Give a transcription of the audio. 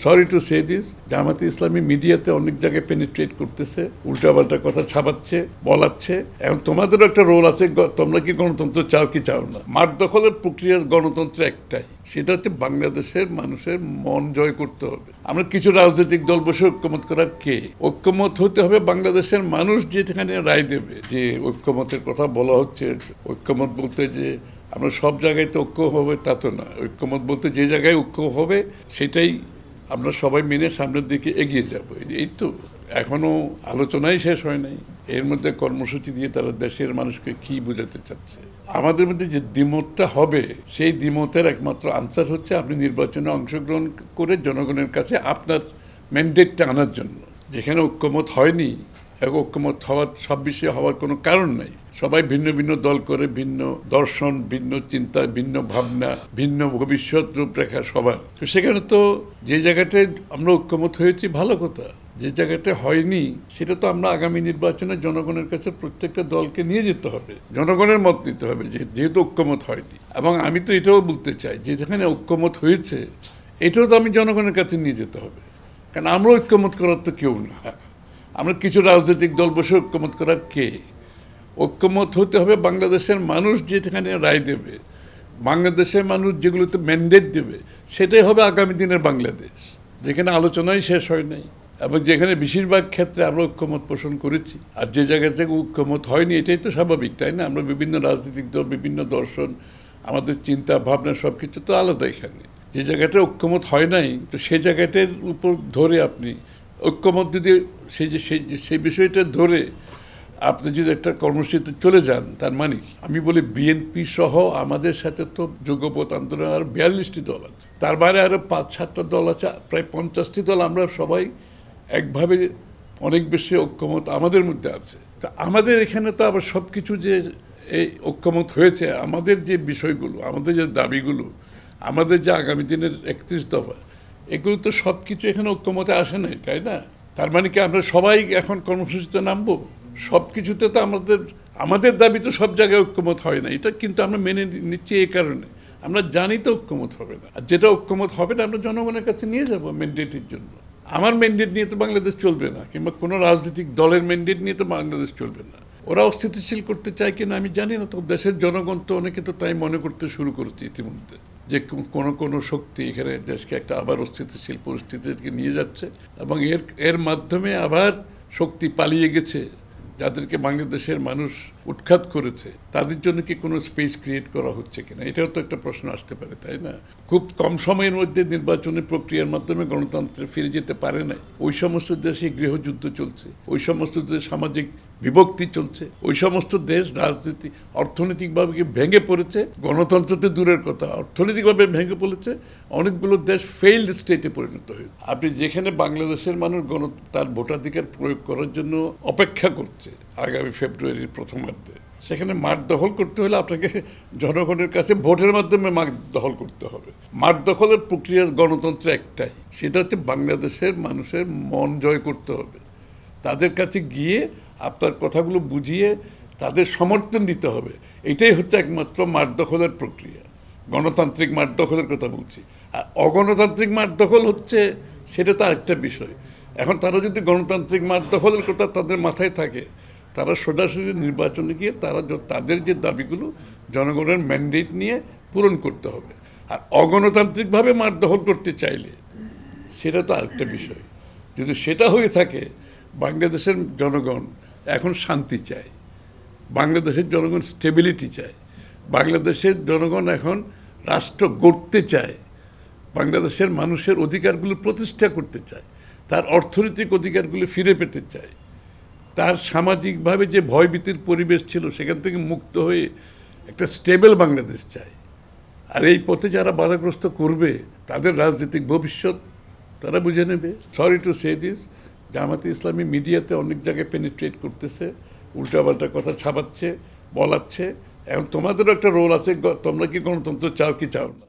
Sorry to say this, জামাতে ইসলামী মিডিয়াতে অনেক জায়গায় পেনিট্রেট করতেছে, উল্টাপাল্টা কথা ছাপাচ্ছে, বলাচ্ছে। এখন তোমাদেরও একটা রোল আছে, তোমরা কি গণতন্ত্র চাও কি চাও না। মাঠ দখলের প্রক্রিয়ার গণতন্ত্র একটাই, সেটা হচ্ছে বাংলাদেশের মানুষের মন জয় করতে হবে। আমরা কিছু রাজনৈতিক দল বসে ঐক্যমত করার কে? ঐক্যমত হতে হবে বাংলাদেশের মানুষ যেখানে রায় দেবে। যে ঐক্যমতের কথা বলা হচ্ছে, ঐক্যমত বলতে যে আমরা সব জায়গায় তো ঐক্য হবে তা তো না। ঐক্যমত বলতে যে জায়গায় ঐক্য হবে সেটাই আমরা সবাই মেনে সামনের দিকে এগিয়ে যাব। এই তো এখনো আলোচনাই শেষ হয় নাই। এর মধ্যে কর্মসূচি দিয়ে তারা দেশের মানুষকে কি বোঝাতে চাচ্ছে। আমাদের মধ্যে যে দ্বিমতটা হবে, সেই দ্বিমতের একমাত্র আনসার হচ্ছে আপনি নির্বাচনে অংশগ্রহণ করে জনগণের কাছে আপনার ম্যান্ডেটটা আনার জন্য। যেখানে ঐক্যমত হয়নি, ঐক্যমত হওয়ার সব বিষয়ে হওয়ার কোনো কারণ নাই। সবাই ভিন্ন ভিন্ন দল করে, ভিন্ন দর্শন, ভিন্ন চিন্তা, ভিন্ন ভাবনা, ভিন্ন ভবিষ্যৎ রূপরেখা সবার। তো সেখানে তো যে জায়গাটায় আমরা ঐক্যমত হয়েছি ভালো কথা, যে জায়গাটা হয়নি সেটা তো আমরা আগামী নির্বাচনে জনগণের কাছে প্রত্যেকটা দলকে নিয়ে যেতে হবে, জনগণের মত নিতে হবে, যেহেতু ঐক্যমত হয়নি। এবং আমি তো এটাও বলতে চাই যে যেখানে ঐক্যমত হয়েছে এটাও তো আমি জনগণের কাছে নিয়ে যেতে হবে, কারণ আমরা ঐক্যমত করার তো কেউ না। আমরা কিছু রাজনৈতিক দল বসে ঐক্যমত করার কে? ঐক্যমত হতে হবে বাংলাদেশের মানুষ যেখানে রায় দেবে, বাংলাদেশের মানুষ যেগুলোতে ম্যান্ডেট দেবে, সেটাই হবে আগামী দিনের বাংলাদেশ, যেখানে আলোচনাই শেষ হয় নাই এবং যেখানে বেশিরভাগ ক্ষেত্রে আমরা ঐক্যমত পোষণ করেছি। আর যে জায়গা থেকে ঐক্যমত হয়নি এটাই তো স্বাভাবিক, তাই না? আমরা বিভিন্ন রাজনৈতিক দল, বিভিন্ন দর্শন, আমাদের চিন্তা ভাবনা সব কিছু তো আলাদা। এখানে যে জায়গাটা ঐক্যমত হয় নাই, তো সেই জায়গাটার উপর ধরে আপনি ঐক্যমত যদি সেই বিষয়টা ধরে আপনি যদি একটা কর্মসূচিতে চলে যান, তার মানে আমি বলি বিএনপি সহ আমাদের সাথে তো যুগপৎ আন্দোলন আর 42টি দল আছে, তার বাইরে আরো 5-7টা দল আছে, প্রায় 50টি দল। আমরা সবাই একভাবে অনেক বেশি ঐক্যমত আমাদের মধ্যে আছে। তা আমাদের এখানে তো আবার সব কিছু যে এই ঐক্যমত হয়েছে, আমাদের যে বিষয়গুলো, আমাদের যে দাবিগুলো, আমাদের যে আগামী দিনের 31 দফা, এগুলো তো সব কিছু এখানে ঐক্যমতে আসে নাই, তাই না? তার মানে কি আমরা সবাই এখন কর্মসূচিতে নামবো? সব কিছুতে তো আমাদের দাবি তো সব জায়গায় ঐক্যমত হয় না, এটা কিন্তু আমরা মেনে নিচ্ছি। এই কারণে আমরা জানি তো ঐক্যমত হবে না, আর যেটা ঐক্যমত হবে না আমরা জনগণের কাছে নিয়ে যাব ম্যান্ডেটের জন্য। আমার ম্যান্ডেট নিয়ে তো বাংলাদেশ চলবে না, কিংবা কোনো রাজনৈতিক দলের ম্যান্ডেট নিয়ে তো বাংলাদেশ চলবে না। ওরা অস্থিতিশীল করতে চায় কিনা আমি জানি না, তো দেশের জনগণ তো অনেকে তো তাই মনে করতে শুরু করেছে ইতিমধ্যে, যে কোনো শক্তি এখানে দেশকে একটা আবার অস্থিতিশীল পরিস্থিতিকে নিয়ে যাচ্ছে এবং এর মাধ্যমে আবার শক্তি পালিয়ে গেছে। যাদেরকে বাংলাদেশের মানুষ উৎখাত করেছে তাদের জন্য কি কোনো স্পেস ক্রিয়েট করা হচ্ছে কিনা, এটাও তো একটা প্রশ্ন আসতে পারে, তাই না? খুব কম সময়ের মধ্যে নির্বাচনের প্রক্রিয়ার মাধ্যমে গণতন্ত্রে ফিরে যেতে পারে না। ওই সমস্ত দেশে গৃহযুদ্ধ চলছে, ওই সমস্ত দেশে সামাজিক বিভক্তি চলছে, ওই সমস্ত দেশ রাজনীতি অর্থনৈতিকভাবে ভেঙে পড়েছে। গণতন্ত্রতে দূরের কথা, অর্থনৈতিকভাবে ভেঙে পড়েছে। অনেকগুলো দেশ ফেইল্ড স্টেটে পরিণত হয়েছে। আপনি যেখানে বাংলাদেশের মানুষ তার ভোটাধিকার প্রয়োগ করার জন্য অপেক্ষা করছে আগামী ফেব্রুয়ারির প্রথমার্ধে, সেখানে মাঠ দখল করতে হলে আপনাকে জনগণের কাছে ভোটের মাধ্যমে মাঠ দখল করতে হবে। মাঠ দখলের প্রক্রিয়ার গণতন্ত্র একটাই, সেটা হচ্ছে বাংলাদেশের মানুষের মন জয় করতে হবে। তাদের কাছে গিয়ে আপনার কথাগুলো বুঝিয়ে তাদের সমর্থন দিতে হবে। এটাই হচ্ছে একমাত্র মাঠ দখলের প্রক্রিয়া। গণতান্ত্রিক মাঠ দখলের কথা বলছি। আর অগণতান্ত্রিক মাঠ দখল হচ্ছে, সেটা তো আরেকটা বিষয়। এখন তারা যদি গণতান্ত্রিক মাঠ দখলের কথা তাদের মাথায় থাকে, তারা সোজাসুজি নির্বাচনে গিয়ে তাদের যে দাবিগুলো জনগণের ম্যান্ডেট নিয়ে পূরণ করতে হবে। আর অগণতান্ত্রিকভাবে মাঠ দখল করতে চাইলে সেটা তো আরেকটা বিষয়। যদি সেটা হয়ে থাকে, বাংলাদেশের জনগণ এখন শান্তি চায়, বাংলাদেশের জনগণ স্টেবিলিটি চায়, বাংলাদেশের জনগণ এখন রাষ্ট্র গড়তে চায়, বাংলাদেশের মানুষের অধিকারগুলো প্রতিষ্ঠা করতে চায়, তার অর্থনৈতিক অধিকারগুলো ফিরে পেতে চায়, তার সামাজিকভাবে যে ভয়ভীতির পরিবেশ ছিল সেখান থেকে মুক্ত হয়ে একটা স্টেবল বাংলাদেশ চায়। আর এই পথে যারা বাধাগ্রস্ত করবে তাদের রাজনৈতিক ভবিষ্যৎ তারা বুঝে নেবে। সরি টু সে দিস, জামাতে ইসলামী মিডিয়াতে অনেক জায়গায় পেনিট্রেট করতেছে, উল্টাপাল্টা কথা ছাপাচ্ছে, বলাচ্ছে। এখন তোমাদেরও একটা রোল আছে, তোমরা কি গণতন্ত্র চাও কি চাও না।